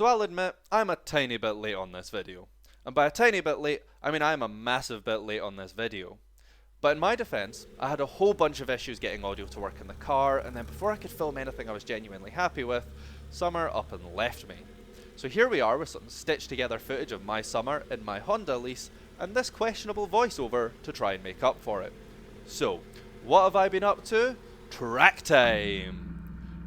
So I'll admit, I'm a tiny bit late on this video. And by a tiny bit late, I mean I'm a massive bit late on this video. But in my defense, I had a whole bunch of issues getting audio to work in the car, and then before I could film anything I was genuinely happy with, summer up and left me. So here we are with some stitched together footage of my summer in my Honda Elise, and this questionable voiceover to try and make up for it. So, what have I been up to? Track time!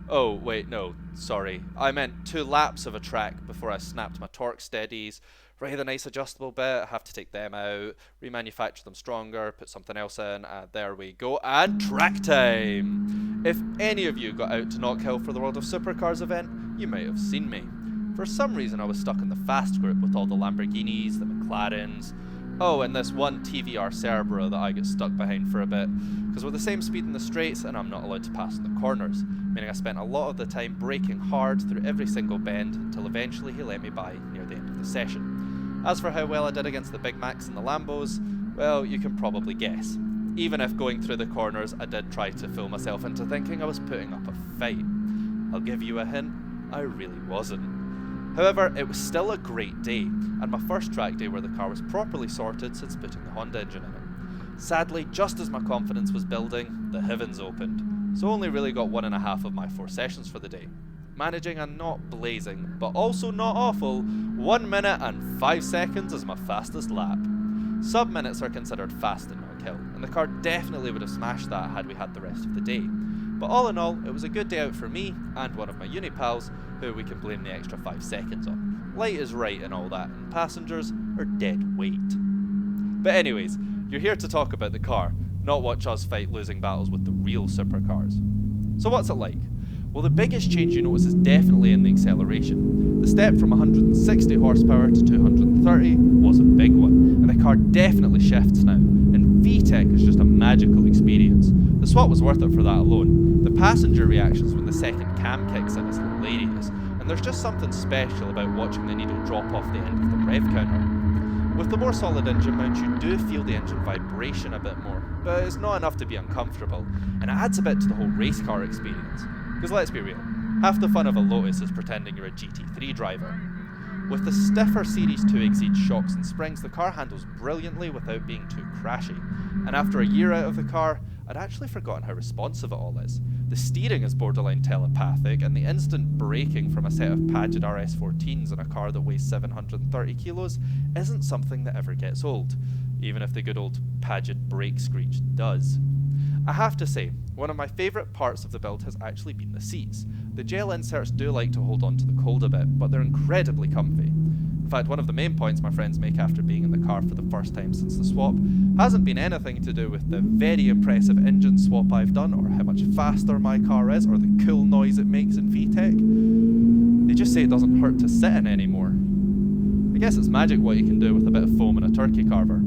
Oh, wait, no, sorry. I meant 2 laps of a track before I snapped my torque steadies. Right, the nice adjustable bit, I have to take them out, remanufacture them stronger, put something else in, there we go, and track time! If any of you got out to Knock Hill for the World of Supercars event, you might have seen me. For some reason I was stuck in the fast group with all the Lamborghinis, the McLarens, oh, and this one TVR Cerebra that I get stuck behind for a bit, because we're the same speed in the straights and I'm not allowed to pass in the corners, meaning I spent a lot of the time braking hard through every single bend until eventually he let me by near the end of the session. As for how well I did against the Big Macs and the Lambos, well, you can probably guess. Even if going through the corners I did try to fool myself into thinking I was putting up a fight. I'll give you a hint, I really wasn't. However, it was still a great day, and my first track day where the car was properly sorted since putting the Honda engine in it. Sadly, just as my confidence was building, the heavens opened, so only really got 1.5 of my 4 sessions for the day. Managing a not blazing, but also not awful, 1 minute and 5 seconds as my fastest lap. Sub-minutes are considered fast in Knock Hill, and the car definitely would have smashed that had we had the rest of the day. But all in all, it was a good day out for me and one of my uni pals, who we can blame the extra 5 seconds on. Light is right and all that, and passengers are dead weight. But anyways, you're here to talk about the car, not watch us fight losing battles with the real supercars. So what's it like? Well, the biggest change you notice is definitely in the acceleration. The step from 160 horsepower to 230 was a big one, and the car definitely shifts now, and VTEC is just a magical experience. The swap was worth it for that alone. The passenger reactions when the second cam kicks in is hilarious, and there's just something special about watching the needle drop off the end of the rev counter. With the more solid engine mount, you do feel the engine vibration a bit more, but it's not enough to be uncomfortable, and it adds a bit to the whole race car experience. Because let's be real, half the fun of a Lotus is pretending you're a GT3 driver. With the stiffer Series 2 Exige shocks and springs, the car handles brilliantly without being too crashy, and after a year out of the car, I'd actually forgotten how responsive it all is. The steering is borderline telepathic, and the instant braking from a set of Paget RS14s in a car that weighs 730 kilos isn't something that ever gets old, even if the good old Paget brake screech does. I have to say, one of my favourite parts of the build has actually been the seats. The gel inserts do like to hold on to the cold a bit, but they're incredibly comfy. In fact, one of the main points my friends make after being in the car for the first time since the swap hasn't been anything to do with the very impressive engine swap I've done, or how much faster my car is, or the cool noise it makes in VTEC. They just say it doesn't hurt to sit in anymore. I guess it's magic what you can do with a bit of foam and a turkey carver.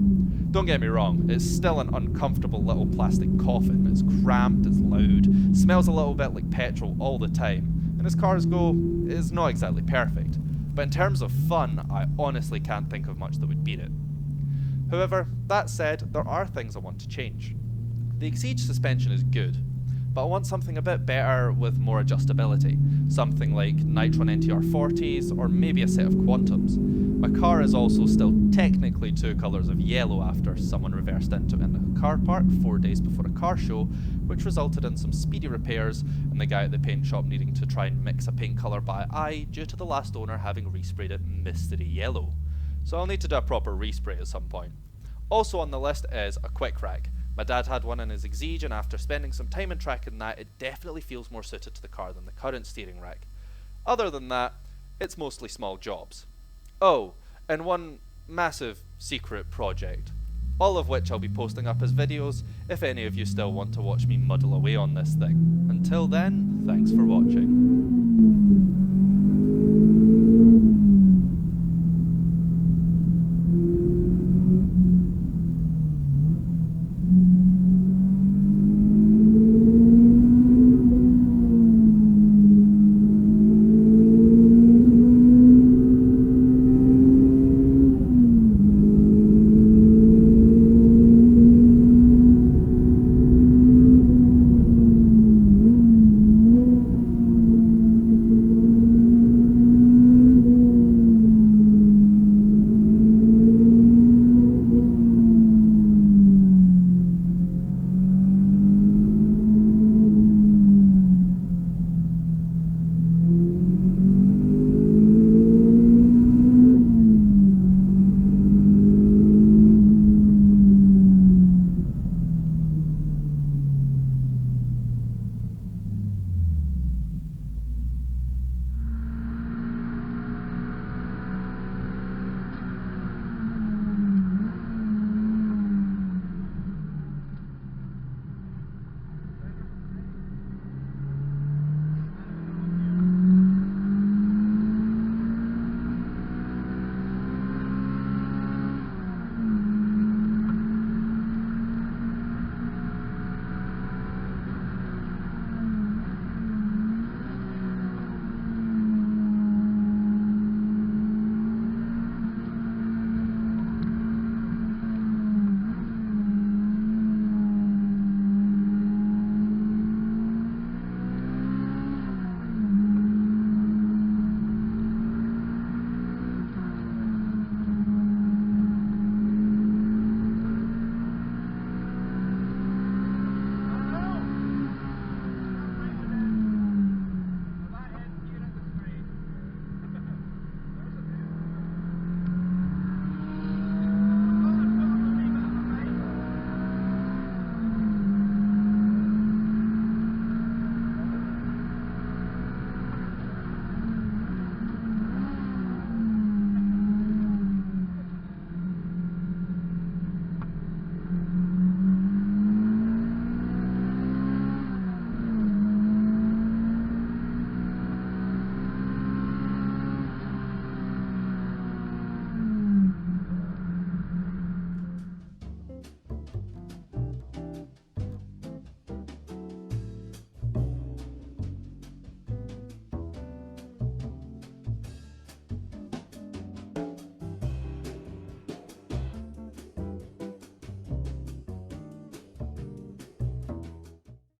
Don't get me wrong, it's still an uncomfortable little plastic coffin. It's cramped, it's loud, smells a little bit like petrol all the time, and as cars go, it's not exactly perfect. But in terms of fun, I honestly can't think of much that would beat it. However, that said, there are things I want to change. The Exige suspension is good, but I want something a bit better with more adjustability. Something like Nitron NTR 40s, or maybe a set of Quantums. My car is also still technically 2 colours of yellow after someone reversed into it in a car park 4 days before a car show, which resulted in some speedy repairs and the guy at the paint shop needing to try and mix a paint colour by eye due to the last owner having resprayed it mystery yellow. So I'll need to do a proper respray at some point. Also on the list is a quick rack. My dad had one in his Exige, and after spending some time in tracking that, it definitely feels more suited to the car than the current steering rack. Other than that, it's mostly small jobs. Oh, and one massive secret project, all of which I'll be posting up as videos if any of you still want to watch me muddle away on this thing. Until then, thanks for watching.